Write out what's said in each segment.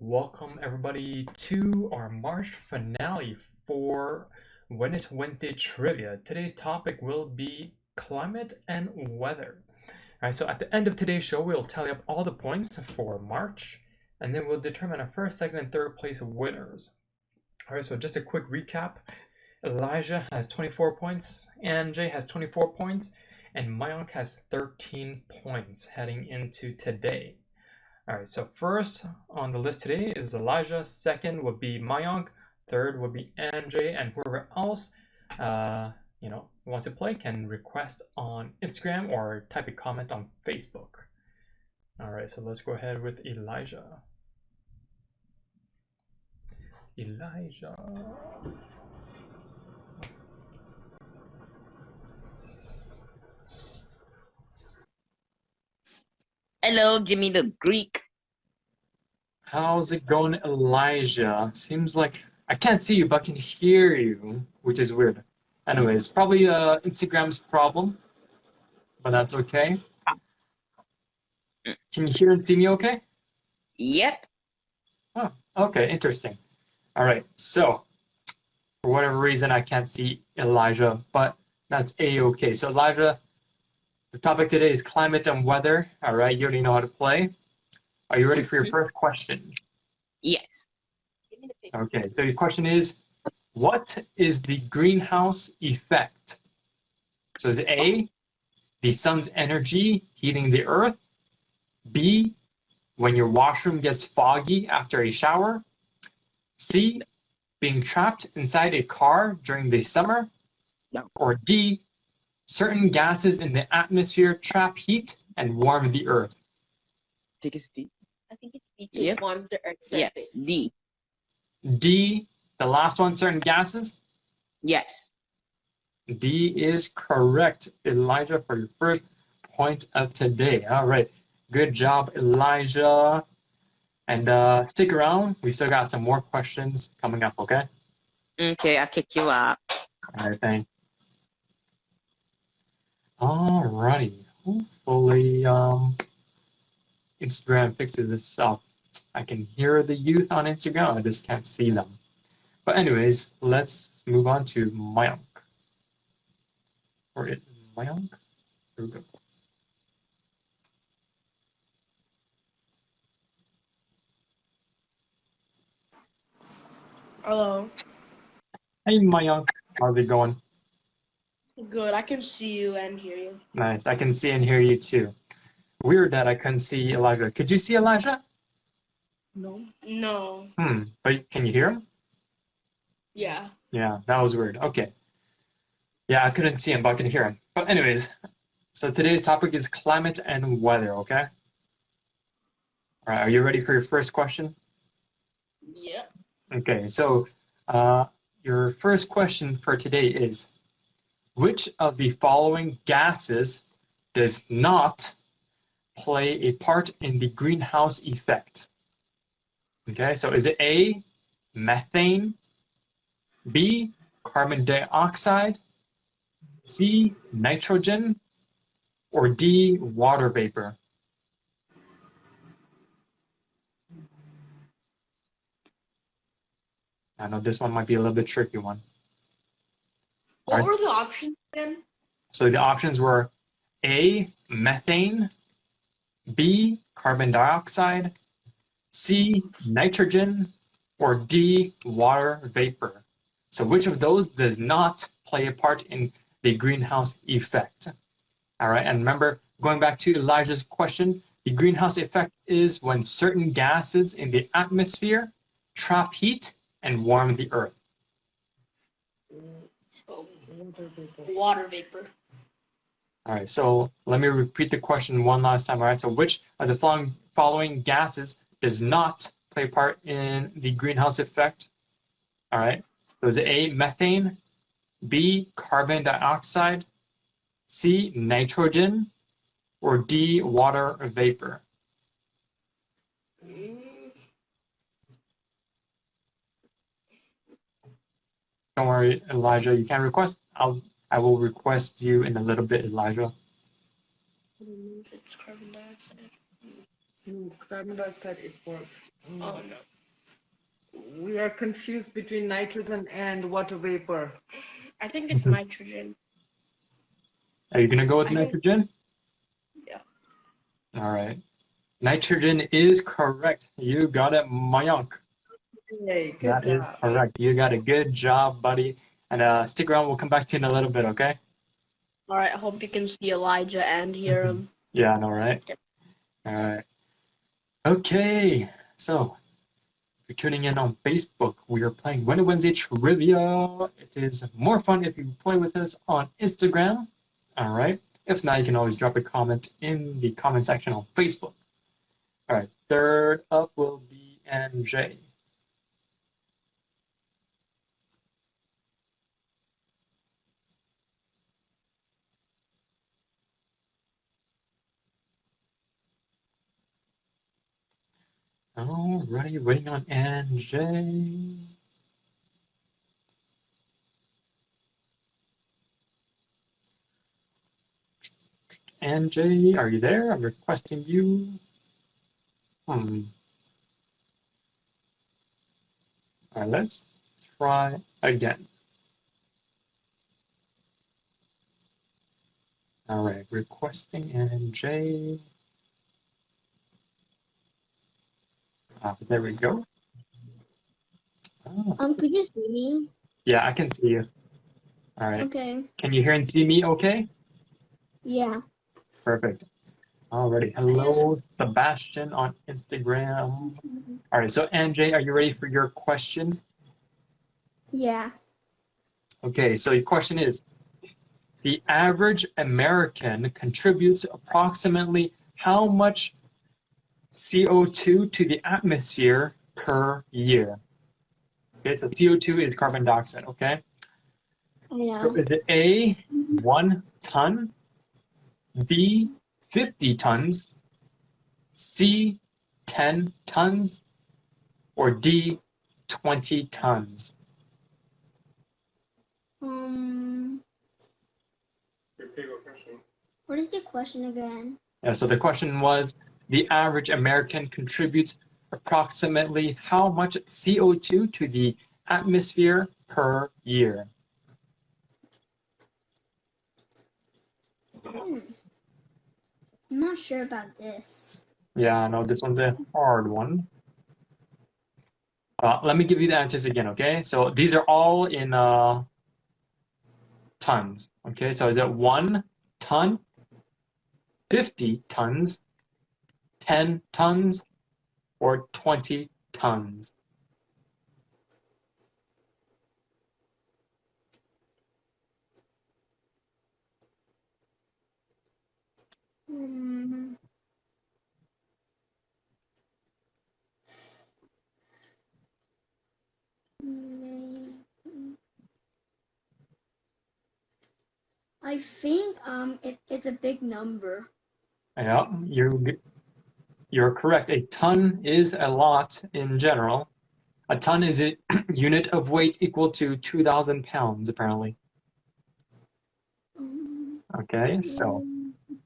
Welcome everybody to our March finale for When It's Wednesday Trivia. Today's topic will be climate and weather. Alright, so at the end of today's show, we'll tally up all the points for March, and then we'll determine our first, second, and third place winners. Alright, so just a quick recap. Elijah has 24 points, Anjay has 24 points, and Mayank has 13 points heading into today. Alright, so first on the list today is Elijah, second would be Mayank, third would be Anjay, and whoever else wants to play can request on Instagram or type a comment on Facebook. Alright, so let's go ahead with Elijah. Hello, Jimmy the Greek. How's it going, Elijah? Seems like I can't see you, but I can hear you, which is weird. Anyways, probably Instagram's problem, but that's okay. Can you hear and see me okay? Yep. Oh, okay, interesting. All right, so for whatever reason, I can't see Elijah, but that's A-okay. So Elijah, the topic today is climate and weather. All right, you already know how to play. Are you ready for your first question? Yes. Okay, so your question is, what is the greenhouse effect? So is it A, the sun's energy heating the earth? B, when your washroom gets foggy after a shower? C, being trapped inside a car during the summer? No. Or D, certain gases in the atmosphere trap heat and warm the earth? I think it's D. I think it's D too. Yep. It warms the Earth's Yes. surface. D. D, the last one, certain gases? Yes. D is correct, Elijah, for your first point of today. All right, good job, Elijah. And stick around. We still got some more questions coming up, okay? Okay, I'll kick you out. All right, thanks. All righty. Hopefully, Instagram fixes this up. I can hear the youth on Instagram. I just can't see them. But anyways, let's move on to Mayank. Or it's Mayank? Here we go. Hello. Hey, Mayank. How's it going? Good. I can see you and hear you. Nice. I can see and hear you too. Weird that I couldn't see Elijah. Could you see Elijah? No. But can you hear him? Yeah. Yeah, that was weird. Okay. Yeah, I couldn't see him, but I can hear him. But anyways, so today's topic is climate and weather, okay? All right, are you ready for your first question? Yeah. Okay, so your first question for today is, which of the following gases does not play a part in the greenhouse effect? Okay, so is it A, methane, B, carbon dioxide, C, nitrogen, or D, water vapor? I know this one might be a little bit tricky one. What were the options again? So the options were A, methane, B, carbon dioxide, C, nitrogen, or D, water vapor. So which of those does not play a part in the greenhouse effect? All right, and remember, going back to Elijah's question, the greenhouse effect is when certain gases in the atmosphere trap heat and warm the earth. Water vapor. All right, so let me repeat the question one last time. All right, so which of the following gases does not play a part in the greenhouse effect? All right, so is it A, methane, B, carbon dioxide, C, nitrogen, or D, water vapor? Don't worry, Elijah, you can request. I will request you in a little bit, Elijah. It's carbon dioxide. Carbon dioxide is for. Oh no. we are confused between nitrogen and water vapor. I think it's nitrogen. Are you gonna go with I think- nitrogen? Yeah. All right. Nitrogen is correct. You got it, Mayank. Yay, good That is job. correct. You got a good job, buddy. And stick around. We'll come back to you in a little bit, okay? All right. I hope you can see Elijah and hear him. Yeah, I know, right? Yep. All right. Okay. So, if you're tuning in on Facebook, we are playing Wednesday Trivia. It is more fun if you play with us on Instagram. All right. If not, you can always drop a comment in the comment section on Facebook. All right. Third up will be MJ. Alrighty, waiting on NJ. NJ, are you there? I'm requesting you. Alright, let's try again. Alright, requesting NJ. There we go. Oh, Could you see me? yeah, I can see you. All right. Okay. Can you hear and see me okay? Yeah. Perfect. Alrighty. Hello, Sebastian on Instagram. All right, so NJ, are you ready for your question? Yeah. Okay, so your question is, the average American contributes approximately how much CO2 to the atmosphere per year? Okay, so CO2 is carbon dioxide, okay? I know. So is it A, 1 ton, B, 50 tons, C, 10 tons, or D, 20 tons? What is the question again? Yeah, so the question was, the average American contributes approximately how much CO2 to the atmosphere per year? I'm not sure about this. Yeah, no, this one's a hard one. Let me give you the answers again, okay? So these are all in tons, okay? So is it 1 ton, 50 tons, 10 tons, or 20 tons? I think it's a big number. Yeah, you're correct. A ton is a lot in general. A ton is a unit of weight equal to 2,000 pounds, apparently. Okay, so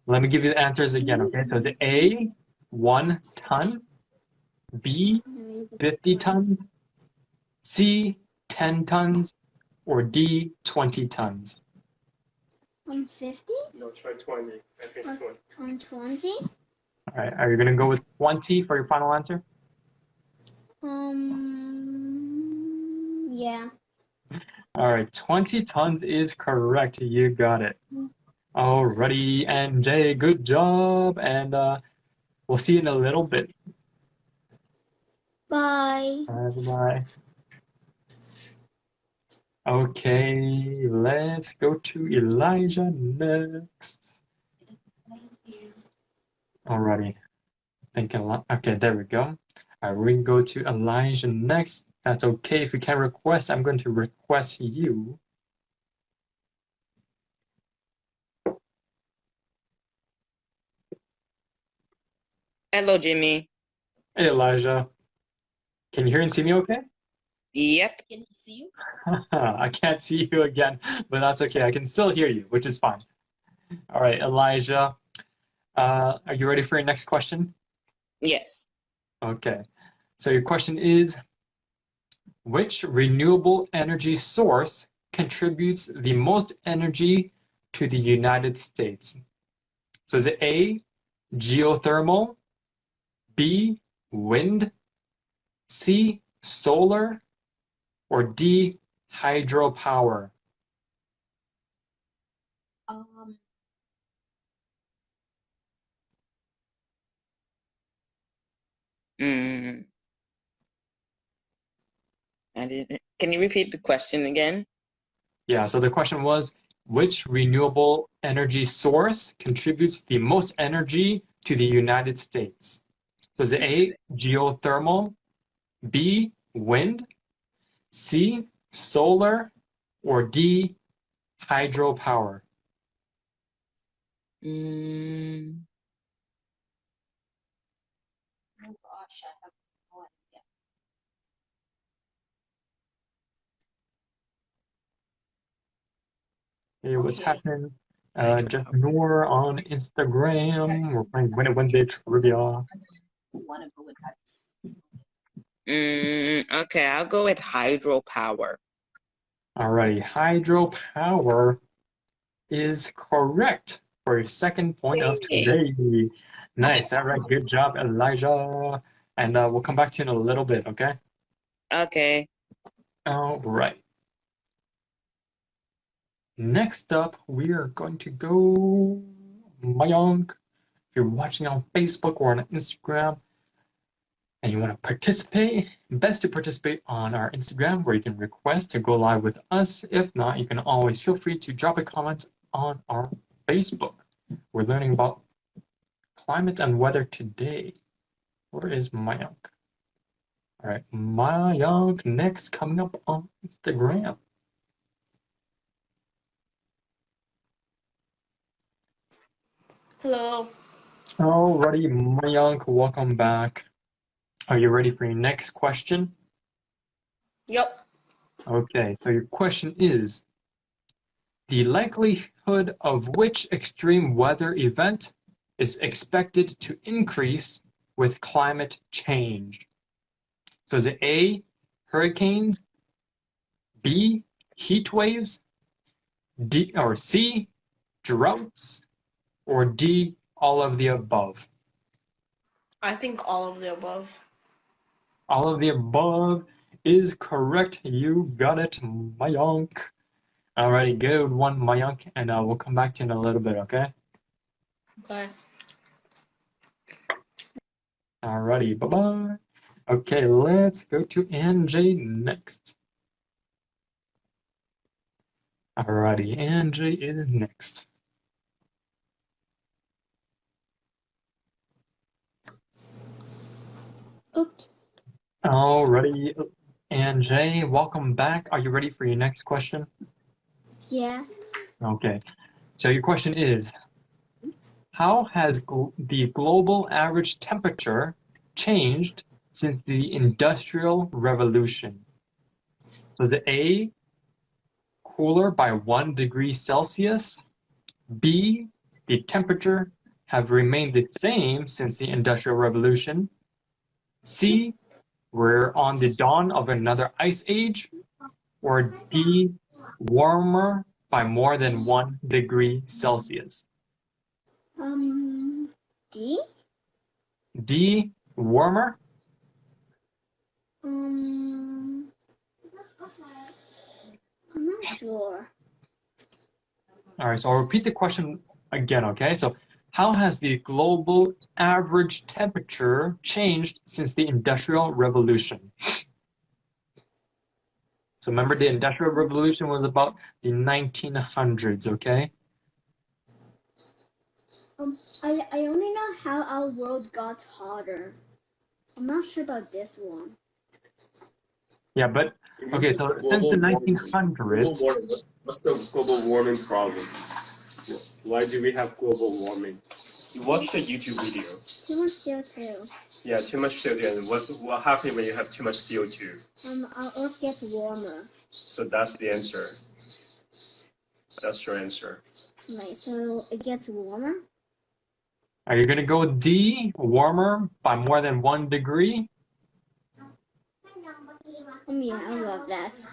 let me give you the answers again, okay? So is it A, 1 ton, B, 50 tons, C, 10 tons, or D, 20 tons? 50? No, try 20. I think 20. On 20? All right, are you going to go with 20 for your final answer? Yeah. All right, 20 tons is correct. You got it. Alrighty, NJ, good job. And we'll see you in a little bit. Bye. Bye-bye. Okay, let's go to Elijah next. Alrighty. Okay, there we go. All right, we can go to Elijah next. That's okay. If you can request, I'm going to request you. Hello, Jimmy. Hey, Elijah. Can you hear and see me okay? Yep. Can he see you? I can't see you again, but that's okay. I can still hear you, which is fine. All right, Elijah. Are you ready for your next question? Yes. Okay. So your question is, which renewable energy source contributes the most energy to the United States? So is it A, geothermal, B, wind, C, solar, or D, hydropower? Mm. I didn't. Can you repeat the question again? Yeah, so the question was, which renewable energy source contributes the most energy to the United States? So is it A, geothermal, B, wind, C, solar, or D, hydropower? Mm. Oh gosh, I have no idea. Hey, what's Okay. happening? Just Noor on Instagram. We're playing Wednesday trivia. I want to go with that. Okay, I'll go with hydropower. Alrighty, hydropower is correct for your second point of Yay. today. Nice. All right. Good job, Elijah. And we'll come back to you in a little bit, okay? Okay. All right. Next up, we are going to go Mayank. If you're watching on Facebook or on Instagram and you want to participate, best to participate on our Instagram where you can request to go live with us. If not, you can always feel free to drop a comment on our Facebook. We're learning about climate and weather today. Where is Mayank? All right, Mayank next coming up on Instagram. Hello. Alrighty, Mayank, welcome back. Are you ready for your next question? Yep. Okay, so your question is, the likelihood of which extreme weather event is expected to increase with climate change? So is it A, hurricanes, B, heat waves, D or C, droughts, or D, all of the above? I think all of the above. All of the above is correct. You got it, Mayank. Alrighty, good one, Mayank, and we'll come back to you in a little bit, okay? Okay. Alrighty, bye-bye. Okay, let's go to NJ next. Alrighty, NJ is next. Oops. Alrighty, NJ, welcome back. Are you ready for your next question? Yeah. Okay, so your question is, how has the global average temperature changed since the Industrial Revolution? So the A, cooler by 1 degree Celsius. B, the temperature have remained the same since the Industrial Revolution. C, we're on the dawn of another ice age. Or D, warmer by more than 1 degree Celsius. D? D, warmer. I'm not sure. All right, so I'll repeat the question again, okay? So how has the global average temperature changed since the Industrial Revolution? So remember, the Industrial Revolution was about the 1900s, okay? I only know how our world got hotter. I'm not sure about this one. Yeah, but, okay, so since the 1900s... What's the global warming problem? Why do we have global warming? You watched a YouTube video. Too much CO2. Yeah, too much CO2. And what happens when you have too much CO2? Our Earth gets warmer. So that's the answer. That's your answer. Right, so it gets warmer? Are you gonna go D, warmer by more than 1 degree? Yeah, I love that.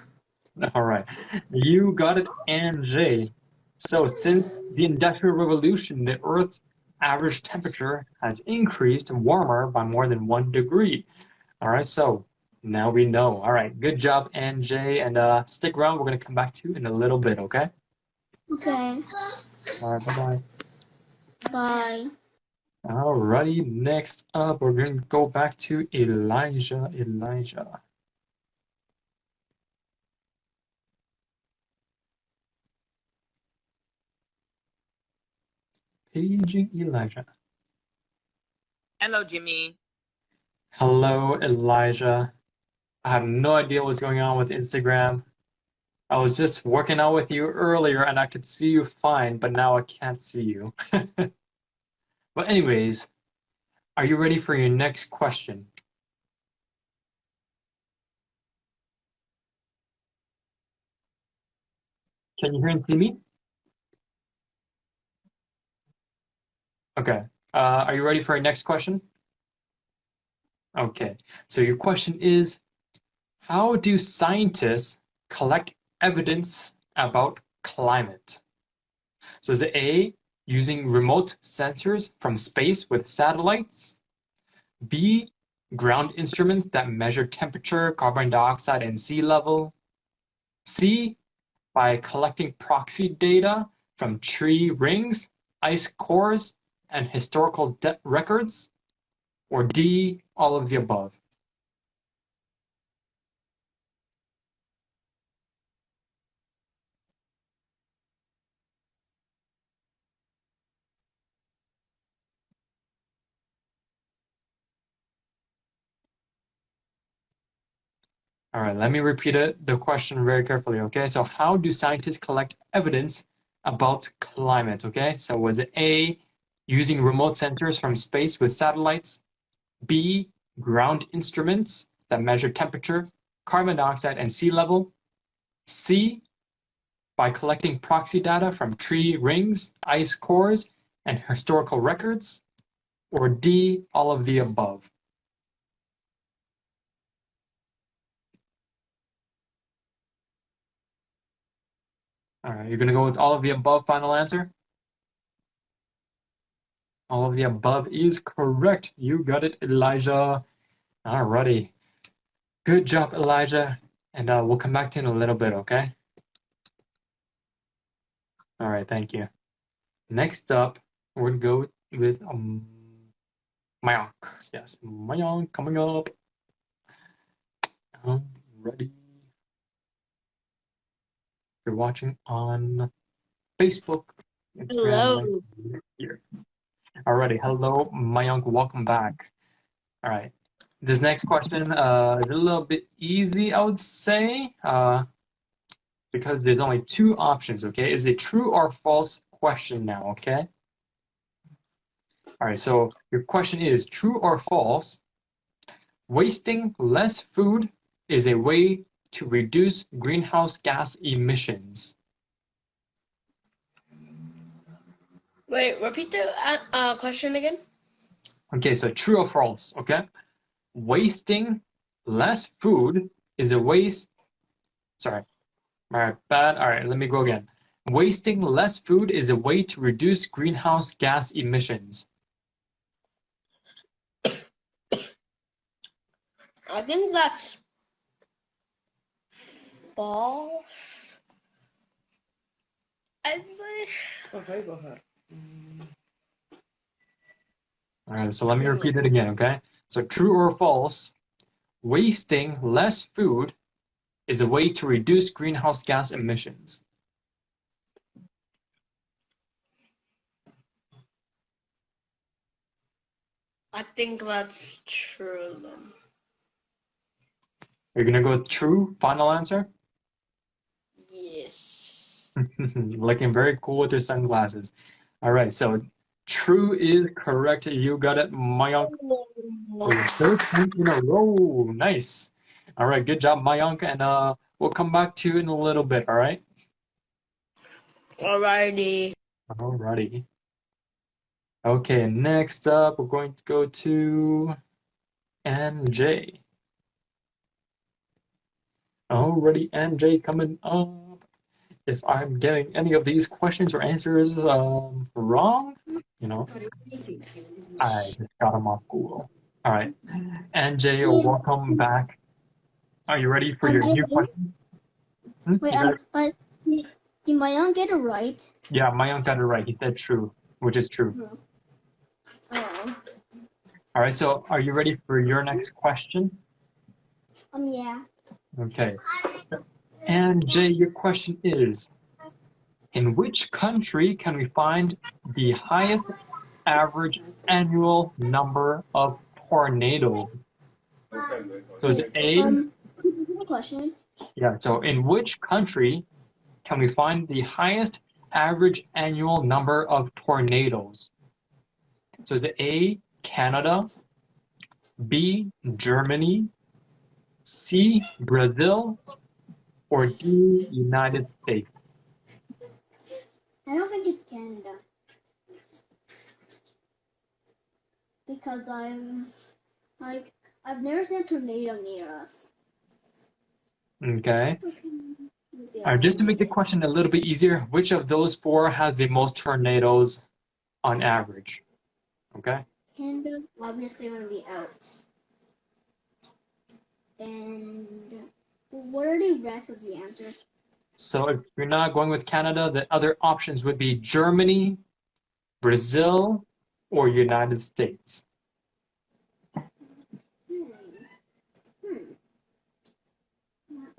All right. You got it, NJ. So since the Industrial Revolution, the Earth's average temperature has increased warmer by more than 1 degree. All right, so now we know. All right, good job, NJ. And stick around. We're going to come back to you in a little bit, okay? Okay. All right, bye-bye. Bye. All righty, next up, we're going to go back to Elijah. Elijah. Paging Elijah. Hello, Jimmy. Hello, Elijah. I have no idea what's going on with Instagram. I was just working out with you earlier and I could see you fine, but now I can't see you. But anyways, are you ready for your next question? Can you hear and see me? Okay. Are you ready for your next question? Okay. So your question is, how do scientists collect evidence about climate? So is it A, using remote sensors from space with satellites? B, ground instruments that measure temperature, carbon dioxide, and sea level? C, by collecting proxy data from tree rings, ice cores, and historical records? Or D, all of the above? All right, let me repeat the question very carefully, okay? So how do scientists collect evidence about climate, okay? So was it A, using remote sensors from space with satellites? B, ground instruments that measure temperature, carbon dioxide, and sea level? C, by collecting proxy data from tree rings, ice cores, and historical records? Or D, all of the above? All right, you're gonna go with all of the above final answer? All of the above is correct. You got it, Elijah. Alrighty. Good job, Elijah. And we'll come back to you in a little bit, okay? All right, thank you. Next up, we're gonna go with Mayank. Yes, Mayank coming up. Ready? If you're watching on Facebook, Instagram, Hello. right here. Alrighty, hello, Mayank, welcome back. All right, this next question is a little bit easy, I would say, because there's only two options, okay? Is it true or false question now, okay? All right, so your question is true or false? Wasting less food is a way to reduce greenhouse gas emissions. Wait, repeat the question again. Okay, so true or false, okay? Wasting less food is a waste. Sorry, all right, bad. All right, let me go again. Wasting less food is a way to reduce greenhouse gas emissions. I think that's false. I'd say. Okay, go ahead. All right, so let me repeat it again, okay? So true or false, wasting less food is a way to reduce greenhouse gas emissions. I think that's true then. You're gonna go with true, final answer? Yes. Looking very cool with your sunglasses. All right, so true is correct. You got it, Mayank. For your third point in a row. Nice. All right, good job, Mayank, and we'll come back to you in a little bit, all right? Alrighty. Alrighty. Okay, next up, we're going to go to NJ. Already, MJ coming up. If I'm getting any of these questions or answers wrong, you know, I just got them off Google. All right, MJ, welcome back. Are you ready for your new question? Wait, but did Mayan get it right? Yeah, Mayank got it right. He said true, which is true. Oh. All right, so are you ready for your next question? Yeah. Okay. And Jay, your question is, in which country can we find the highest average annual number of tornadoes? So is it A? Question. Yeah, so in which country can we find the highest average annual number of tornadoes? So is it A, Canada, B, Germany, C, Brazil, or D, United States? I don't think it's Canada. Because I've never seen a tornado near us. Okay. Just to make the question a little bit easier, which of those four has the most tornadoes on average? Okay. Canada's obviously going to be out. And what are the rest of the answers? So if you're not going with Canada, the other options would be Germany, Brazil, or United States. Let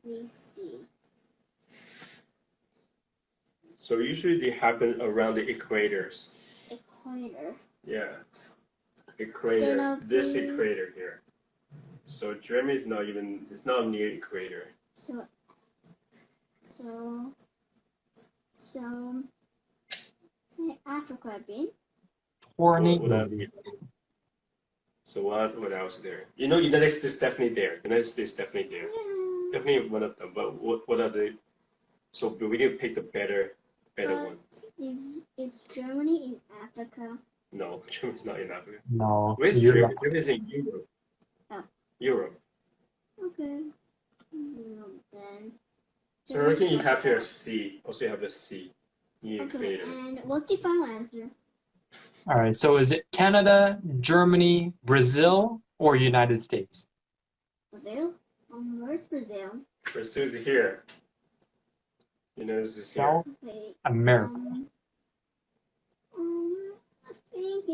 me see. So usually they happen around the equators. Equator. Yeah. Equator. This equator here. So Germany is not even, it's not near equator. So Africa, I think. Tornado. So what else there? You know, United States definitely there. United States definitely there. Yeah. Definitely one of them. But what are the? So we need to pick the better one. Is Germany in Africa? No, Germany's not in Africa. No. Where's Germany? Germany's in Europe. Oh. Europe. Okay. Then. So I reckon you have here C. Also you have the C. Okay, Equator. and what's the final answer? All right. So is it Canada, Germany, Brazil, or United States? Brazil? Where's Brazil? Brazil's here. You know, this is here. South Okay. America. I think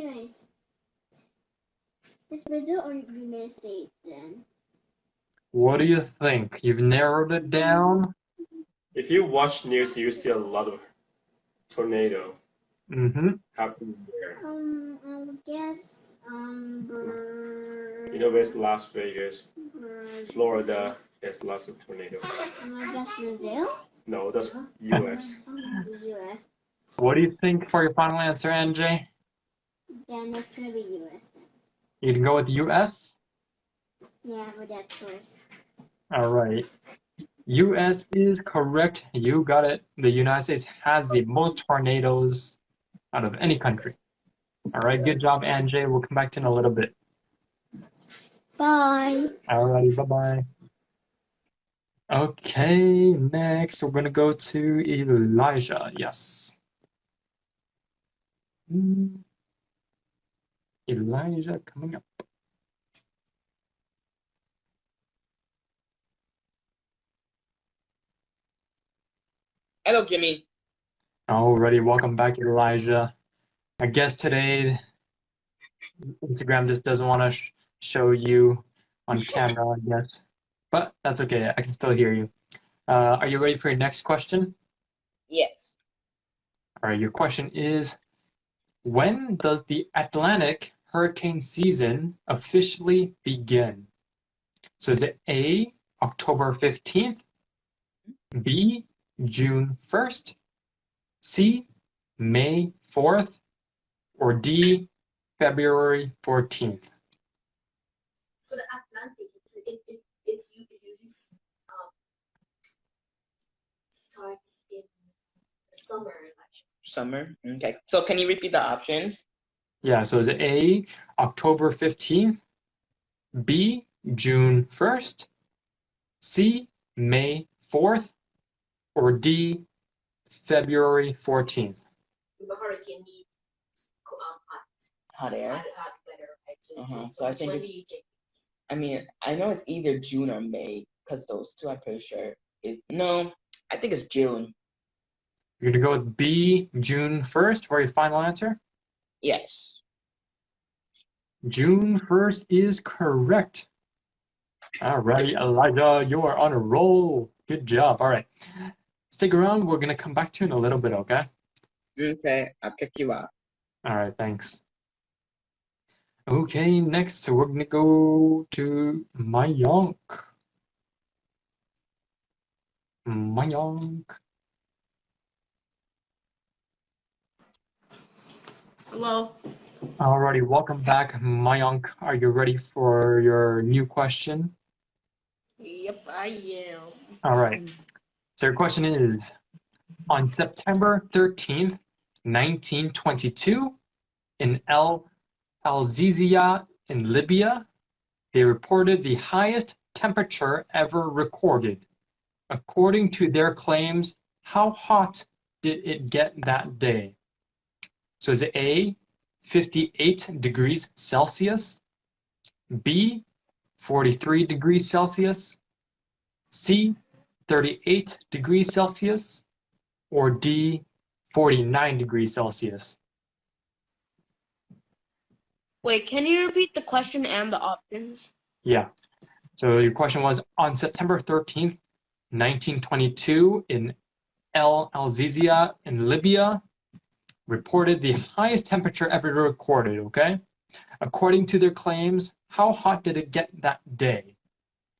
it's Brazil or United States then. What do you think? You've narrowed it down? If you watch news, you see a lot of tornado happening there. I would guess You know, where's Las Vegas, Florida? There's lots of tornadoes. I guess Brazil. No, that's U.S. U.S. What do you think for your final answer, NJ? Then it's gonna be U.S. then. You can go with US? Yeah, with that choice. All right. US is correct. You got it. The United States has the most tornadoes out of any country. All right. Good job, NJ. We'll come back to you in a little bit. Bye. All righty. Bye-bye. Okay. Next, we're going to go to Elijah. Yes. Elijah coming up. Hello, Jimmy. Alrighty, welcome back, Elijah. I guess today Instagram just doesn't want to show you on camera, I guess. But that's okay, I can still hear you. Are you ready for your next question? Yes. All right, your question is, when does the Atlantic hurricane season officially begin? So is it A, October 15th, B, June 1st, C, May 4th, or D, February 14th? So the Atlantic, it usually starts in the summer. Summer. Okay. So can you repeat the options? Yeah, so is it A, October 15th, B, June 1st, C, May 4th, or D, February 14th? The hurricane needs Hot air. hot weather, right? So, So I think when it's. do you think? I mean, I know it's either June or May because those two I'm pretty sure is no. I think it's June. You're going to go with B, June 1st, for your final answer? Yes. June 1st is correct. Alrighty, Elijah, you are on a roll. Good job. All right. Stick around. We're going to come back to you in a little bit, okay? Okay, I'll kick you out. All right, thanks. Okay, next we're going to go to Mayank. Mayank. Hello. Alrighty, welcome back, Mayank. Are you ready for your new question? Yep, I am. All right. So your question is, on September 13th, 1922, in Al-Zizia in Libya, they reported the highest temperature ever recorded. According to their claims, how hot did it get that day? So is it A, 58 degrees Celsius, B, 43 degrees Celsius, C, 38 degrees Celsius, or D, 49 degrees Celsius? Wait, can you repeat the question and the options? Yeah. So your question was, on September 13th, 1922, in Al-Zizia in Libya, reported the highest temperature ever recorded, okay? According to their claims, how hot did it get that day?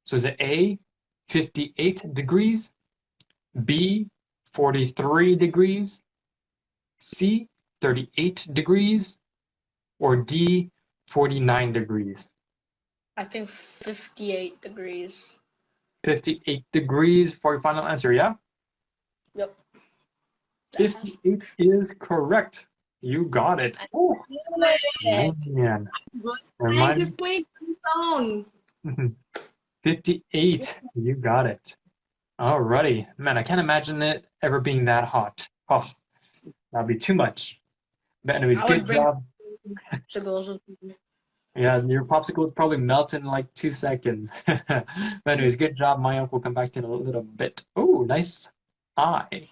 So is it A, 58 degrees, B, 43 degrees, C, 38 degrees, or D, 49 degrees? I think 58 degrees. 58 degrees for your final answer, yeah? Yep. 58 is correct. You got it. Oh, man. Thank you, Squeak song. 58. You got it. Alrighty. Man, I can't imagine it ever being that hot. Oh, that'd be too much. But anyways, I good would bring job. popsicles with me. Yeah, your popsicle would probably melt in like 2 seconds. But anyways, good job. My uncle will come back to you in a little bit. Oh, nice eye.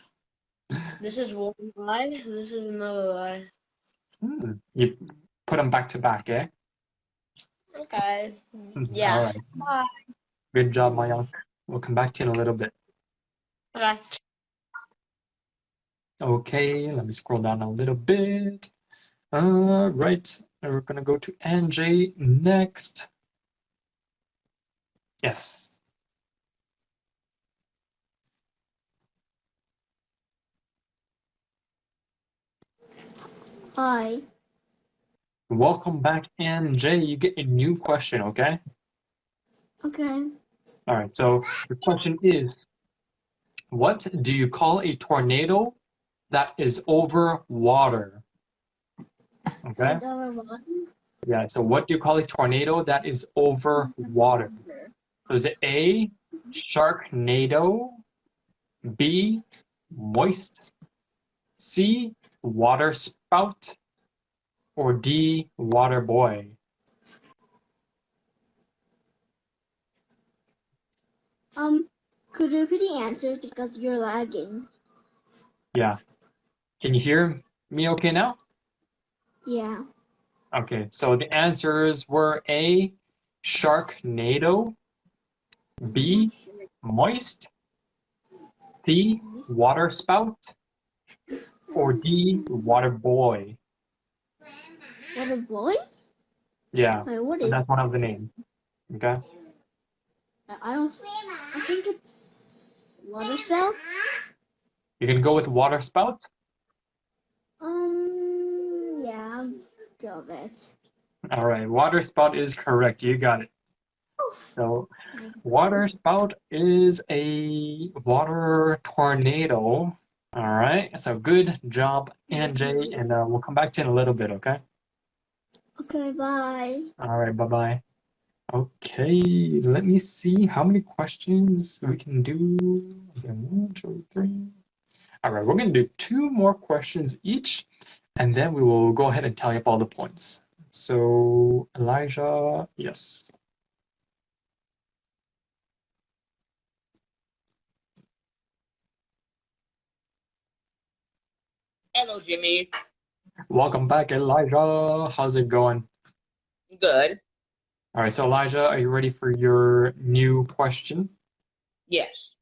This is one eye. This is another eye. You put them back to back, eh? Okay. Yeah. All right. Bye. Good job, Mayank. We'll come back to you in a little bit. Okay. Okay, let me scroll down a little bit. Right. We're gonna go to NJ next. Yes. Hi. Welcome back, NJ. You get a new question, okay? Okay. All right, so the question is, what do you call a tornado that is over water? Okay? Is over water? Yeah, so what do you call a tornado that is over water? So is it A, Sharknado, B, moist, C, water spout, or D, water boy? Could you repeat the answer because you're lagging? Yeah. Can you hear me okay now? Yeah. Okay, so the answers were A, Sharknado, B, moist, C, water spout, or D, water boy? Water boy? Yeah, Wait, what so is? that's one of the names. Okay. I don't. I think it's water spout. You can go with water spout? Yeah, I'll go with it. All right, water spout is correct. You got it. So, water spout is a water tornado. All right, so good job, NJ, and we'll come back to you in a little bit, okay? Okay, bye. All right, bye-bye. Okay, let me see how many questions we can do. Okay, 1, 2, 3. All right, we're going to do 2 more questions each, and then we will go ahead and tally up all the points. So, Elijah, yes. Hello, Jimmy. Welcome back, Elijah. How's it going? Good. All right, so Elijah, are you ready for your new question? Yes.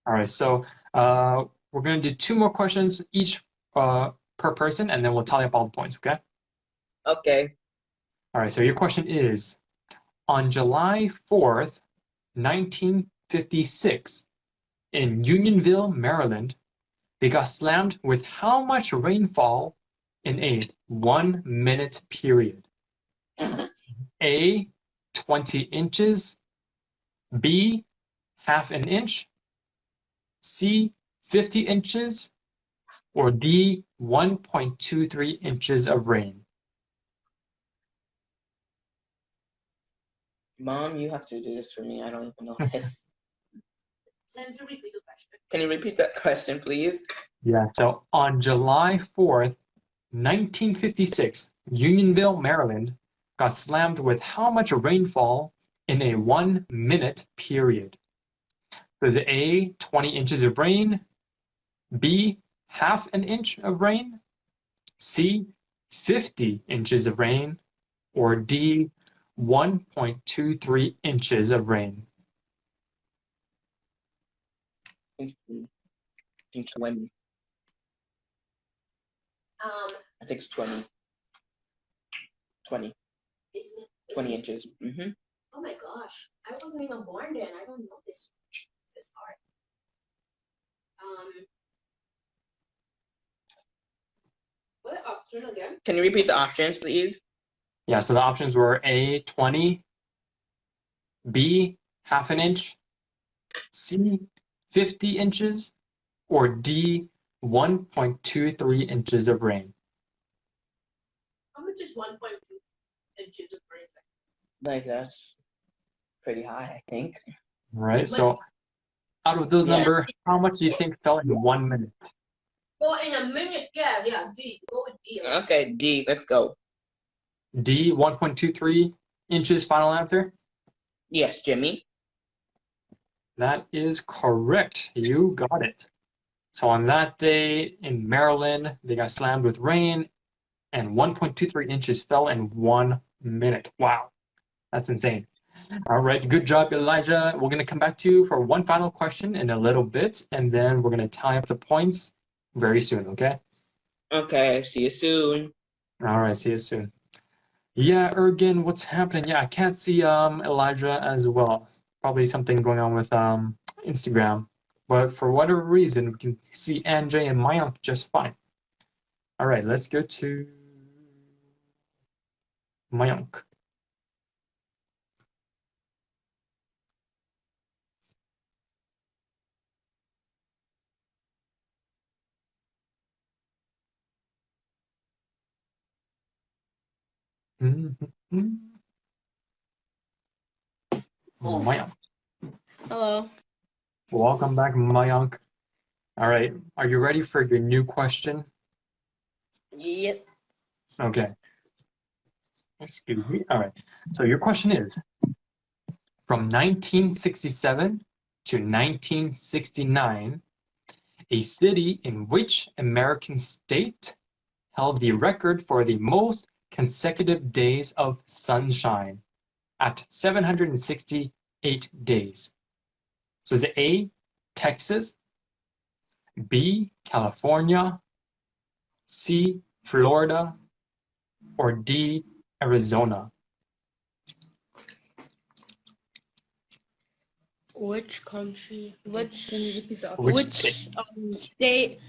All right, so we're going to do 2 more questions each per person, and then we'll tally up all the points, okay? Okay. All right, so your question is, on July 4th, 1956, in Unionville, Maryland, they got slammed with how much rainfall in a 1-minute period? A, 20 inches, B, half an inch, C, 50 inches, or D, 1.23 inches of rain? Mom, you have to do this for me. I don't even know this. Send to repeat the question. Can you repeat that question, please? Yeah, so on July 4th, 1956, Unionville, Maryland, got slammed with how much rainfall in a 1-minute period? Was it A, 20 inches of rain, B, half an inch of rain, C, 50 inches of rain, or D, 1.23 inches of rain? I think 20. I think it's 20. 20. Isn't it? 20 inches. Mm-hmm. Oh my gosh, I wasn't even born then. I don't know this much. This is hard. What option again? Can you repeat the options, please? Yeah, so the options were A, 20, B, half an inch, C, 50 inches, or D, 1.23 inches of rain? How much is 1.2 inches of rain? Like, that's pretty high, I think. Right, so out of those Yeah. numbers, how much do you think fell in 1 minute? Well, in a minute, yeah, D. Go with D. Okay, D, let's go. D, 1.23 inches, final answer? Yes, Jimmy. That is correct. You got it. So on that day in Maryland, they got slammed with rain, and 1.23 inches fell in 1 minute. Wow, that's insane. All right, good job, Elijah. We're going to come back to you for one final question in a little bit, and then we're going to tally up the points very soon, okay? Okay, see you soon. All right, see you soon. Yeah, Ergen, what's happening? Yeah, I can't see Elijah as well. Probably something going on with Instagram. But for whatever reason, we can see NJ and Mayank just fine. All right, let's go to Mayank. Mayank. Hello. Welcome back, Mayank. All right, are you ready for your new question? Yep. Okay. Excuse me. All right. So your question is, from 1967 to 1969, a city in which American state held the record for the most consecutive days of sunshine at 768 days? So is it A, Texas, B, California, C, Florida, or D, Arizona? Which country? Which Can you repeat the Which state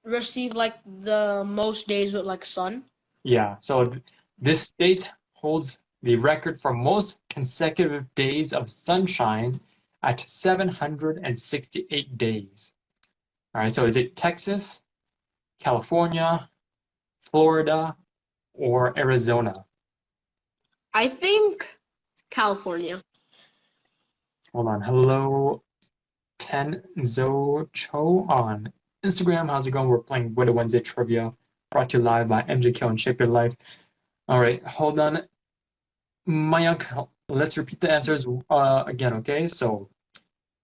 receive like the most days with like sun? Yeah, so this state holds the record for most consecutive days of sunshine at 768 days. All right, so is it Texas, California, Florida, or Arizona? I think California. Hold on. Hello, Tenzo Cho on Instagram. How's it going? We're playing Winter Wednesday trivia, brought to you live by MJKO and Shape Your Life. All right, hold on. Mayank, let's repeat the answers again, okay? So,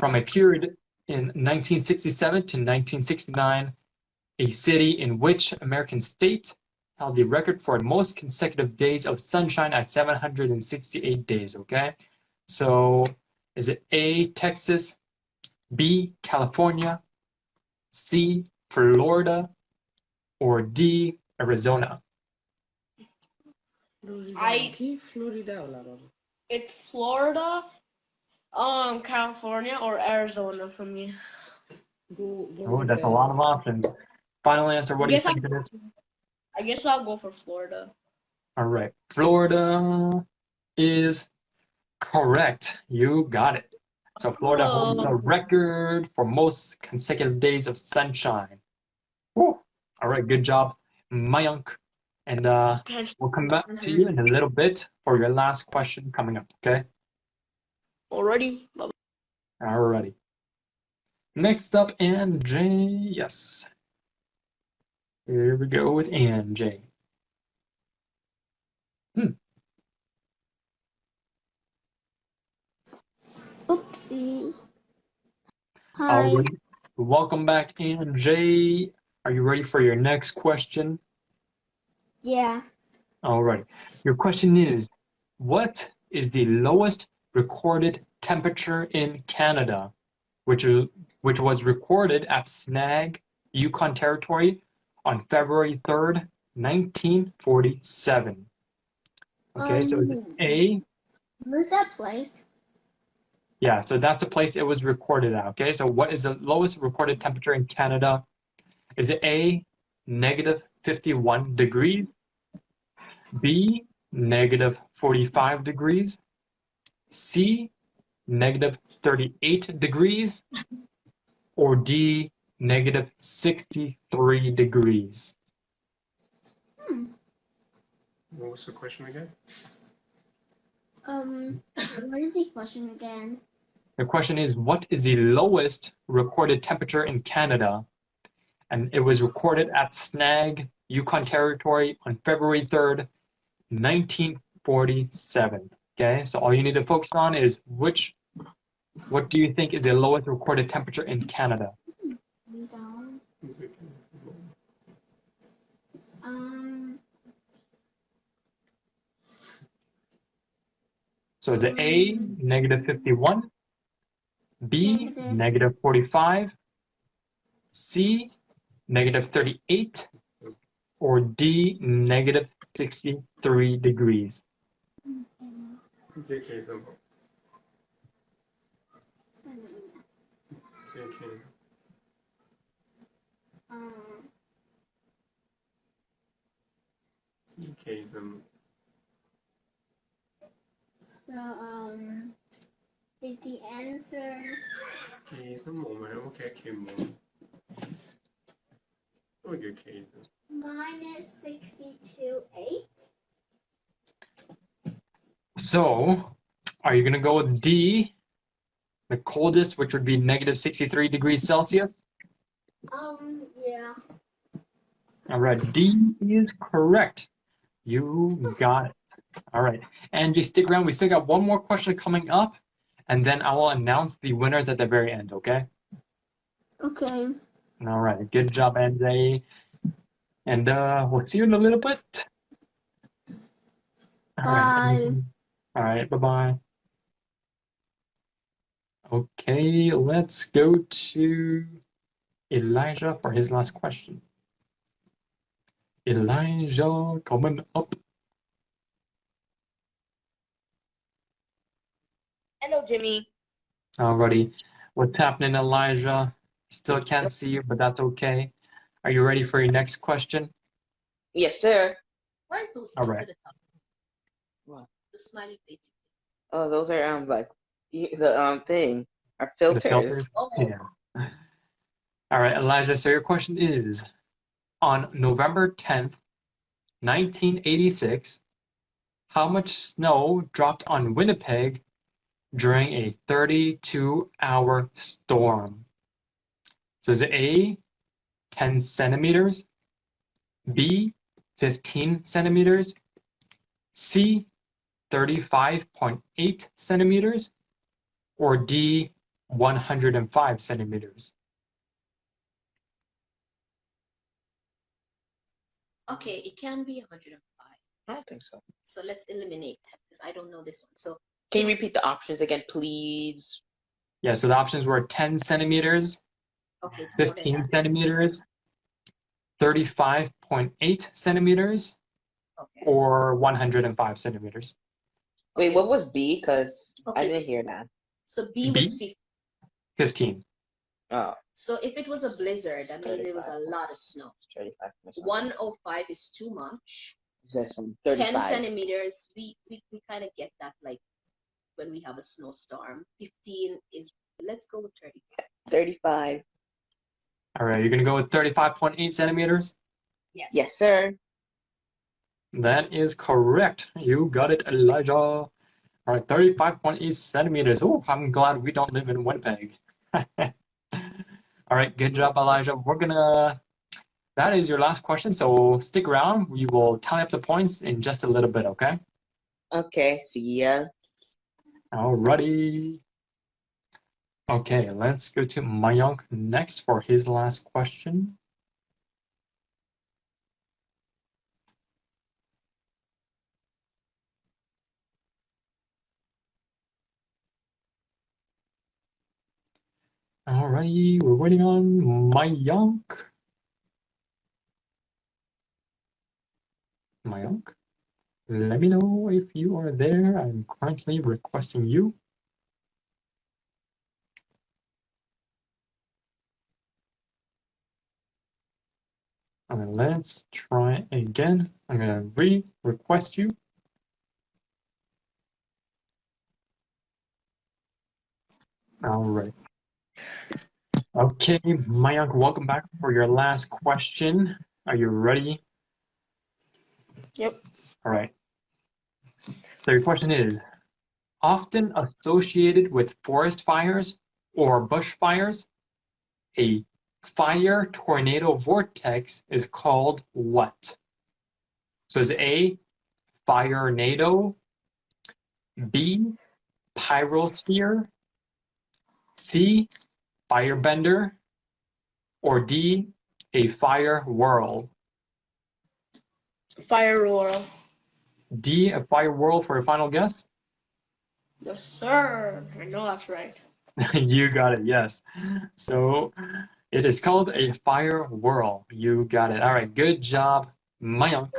from a period in 1967 to 1969, a city in which American state held the record for most consecutive days of sunshine at 768 days, okay? So, is it A, Texas, B, California, C, Florida, or D, Arizona? It's Florida, California, or Arizona for me. Oh, that's a lot of options. Final answer, what do you think it is? I guess I'll go for Florida. All right, Florida is correct. You got it. So Florida holds the record for most consecutive days of sunshine. Woo. All right, good job, Mayank. And we'll come back to you in a little bit for your last question coming up, okay? Already? Bye-bye. Alrighty. Next up, NJ. Yes. Here we go with NJ. Oopsie. Hi. Alright. Welcome back, NJ. Are you ready for your next question? Yeah. Alright. Your question is, what is the lowest recorded temperature in Canada, which was recorded at Snag, Yukon Territory on February 3rd, 1947? Okay, so is it A? Where's that place? Yeah, so that's the place it was recorded at, okay? So what is the lowest recorded temperature in Canada? Is it A, negative 51 degrees, B, negative 45 degrees, C, negative 38 degrees, or D, negative 63 degrees? What was the question again? What is the question again? The question is, what is the lowest recorded temperature in Canada? And it was recorded at Snag, Yukon Territory on February 3rd, 1947. Okay, so all you need to focus on is what do you think is the lowest recorded temperature in Canada? So is it A, negative 51, B, negative 45, C, negative 38, or D, negative 63 degrees? It's okay, simple. It's okay. It's okay, simple. So, is the answer Okay, simple, man. Okay, okay. minus 62.8? So, are you going to go with D, the coldest, which would be negative 63 degrees Celsius? Yeah. All right, D is correct. You got it. All right, and just stick around. We still got one more question coming up, and then I will announce the winners at the very end, okay? Okay. All right, good job, NJ. And we'll see you in a little bit. Bye. All right, bye-bye. Okay, let's go to Elijah for his last question. Elijah coming up. Hello, Jimmy. Alrighty, what's happening, Elijah? Still can't see you, but that's okay. Are you ready for your next question? Yes, sir. Why is those All things right. at the top? What? The smiley face. Oh, those are like the thing, our The filters. filters? Oh. Yeah. All right, Elijah, so your question is, on November 10th, 1986, How much snow dropped on Winnipeg during a 32-hour storm? So is it A, 10 centimeters, B, 15 centimeters, C, 35.8 centimeters, or D, 105 centimeters? Okay, it can be 105. I don't think so. So let's eliminate because I don't know this one. So Can you repeat the options again, please? Yeah, so the options were 10 centimeters, okay, it's more than 15 that. centimeters, 35.8 centimeters, Okay. or 105 centimeters. Wait, Okay. what was B? Because I Okay. didn't hear that. So B was B? 50. 15. Oh, So if it was a blizzard, that means there was a 35. lot of snow. it's 35. 105 is too much. That's from 10 35. centimeters, we kind of get that like when we have a snowstorm. 15 is, let's go with 30. 35. All right, you're going to go with 35.8 centimeters? Yes. Yes, sir. That is correct. You got it, Elijah. All right, 35.8 centimeters. Oh, I'm glad we don't live in Winnipeg. All right, good job, Elijah. That is your last question, so stick around. We will tally up the points in just a little bit, okay? Okay, see ya. Alrighty. Okay, let's go to Mayank next for his last question. Alrighty, we're waiting on Mayank. Mayank, let me know if you are there. I'm currently requesting you. And let's try again. I'm gonna re-request you. All right. Okay, Mayank, welcome back for your last question. Are you ready? Yep. All right. So your question is, often associated with forest fires or bushfires, a fire tornado vortex is called what? So is A, firenado, B, pyrosphere, C, firebender, or D, a fire whirl? Fire roar. D, a fire whirl for a final guess? Yes, sir. I know that's right. You got it, yes. So it is called a fire whirl. You got it. All right, good job, Mayank.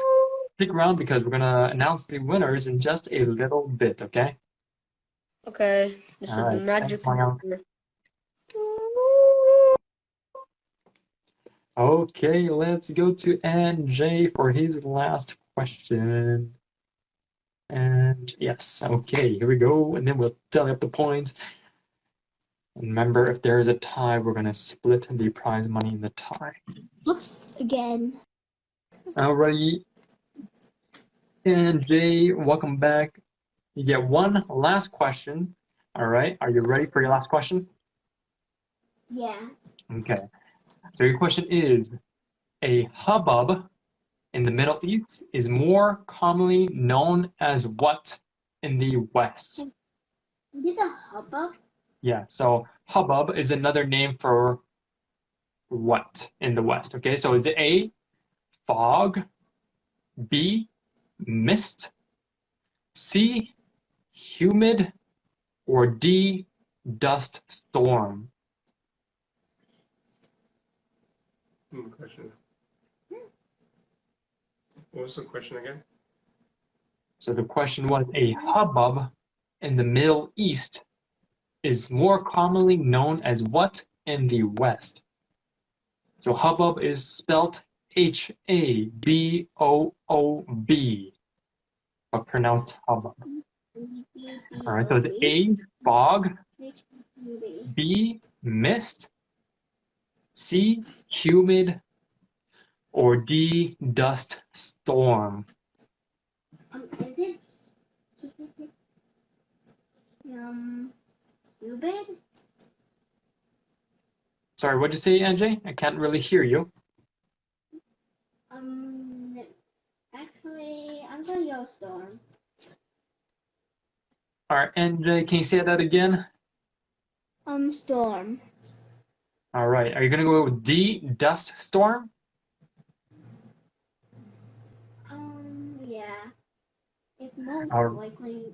Stick around because we're gonna announce the winners in just a little bit, okay? Okay. This All is the right, magic. thanks, Mayank. Okay, let's go to NJ for his last question. And yes, okay, here we go. And then we'll tally up the points. And remember, if there is a tie, we're going to split the prize money in the tie. Oops, again. Alrighty. NJ, welcome back. You get one last question. All right, are you ready for your last question? Yeah. Okay. So your question is, a hubbub in the Middle East is more commonly known as what in the West? This is a hubbub. Yeah, so hubbub is another name for what in the West? Okay, so is it A, fog, B, mist, C, humid, or D, dust storm? Question. What was the question again? So the question was, a hubbub in the Middle East is more commonly known as what in the West? So hubbub is spelled H-A-B-O-O-B, but pronounced hubbub. All right, so it's A, fog, B, mist, C, humid, or D, dust storm? Is it Ruben? Sorry, what'd you say, NJ? I can't really hear you. Actually, I'm gonna go Storm. All right, NJ, can you say that again? Storm. All right, are you gonna go with D, Dust Storm? Yeah. It's most All- likely.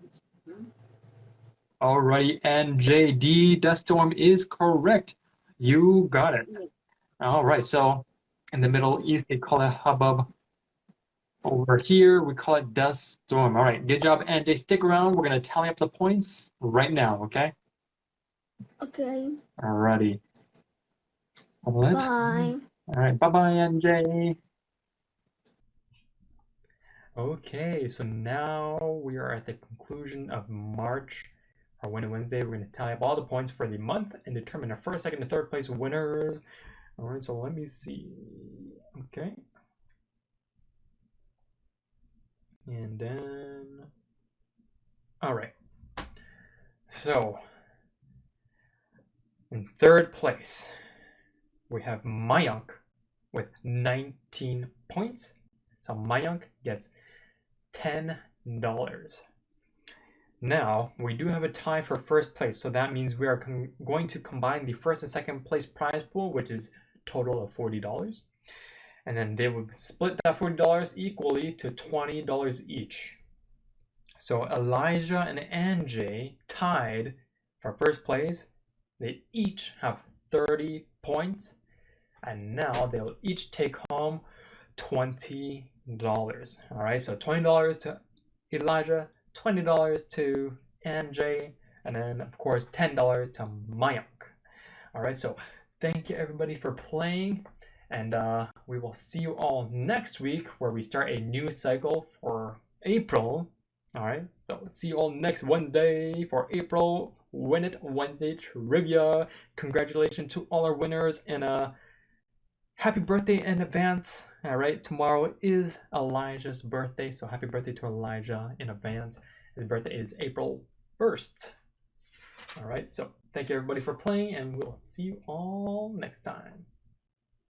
Alrighty, NJ, D, Dust Storm is correct. You got it. All right, so in the Middle East, they call it Hubbub. Over here, we call it Dust Storm. All right, good job, NJ. Stick around. We're gonna tally up the points right now, okay? Okay. Alrighty. Let's. Bye. All right, bye-bye, NJ. Okay, so now we are at the conclusion of March, our Winner Wednesday. We're going to tally up all the points for the month and determine our first, second, and third place winners. All right, so let me see. Okay. And then, all right. So, in third place, we have Mayank with 19 points. So Mayank gets $10. Now, we do have a tie for first place, so that means we are going to combine the first and second place prize pool, which is a total of $40. And then they would split that $40 equally to $20 each. So Elijah and Anjay tied for first place. They each have 30 points, and now they'll each take home $20. All right, so $20 to Elijah, $20 to Anjay, and then of course $10 to Mayank. All right, so thank you everybody for playing, and we will see you all next week where we start a new cycle for April. All right, so see you all next Wednesday for April Win It Wednesday trivia. Congratulations to all our winners, and happy birthday in advance. All right, tomorrow is Elijah's birthday, so happy birthday to Elijah in advance. His birthday is April 1st. All right, so thank you everybody for playing, and we'll see you all next time.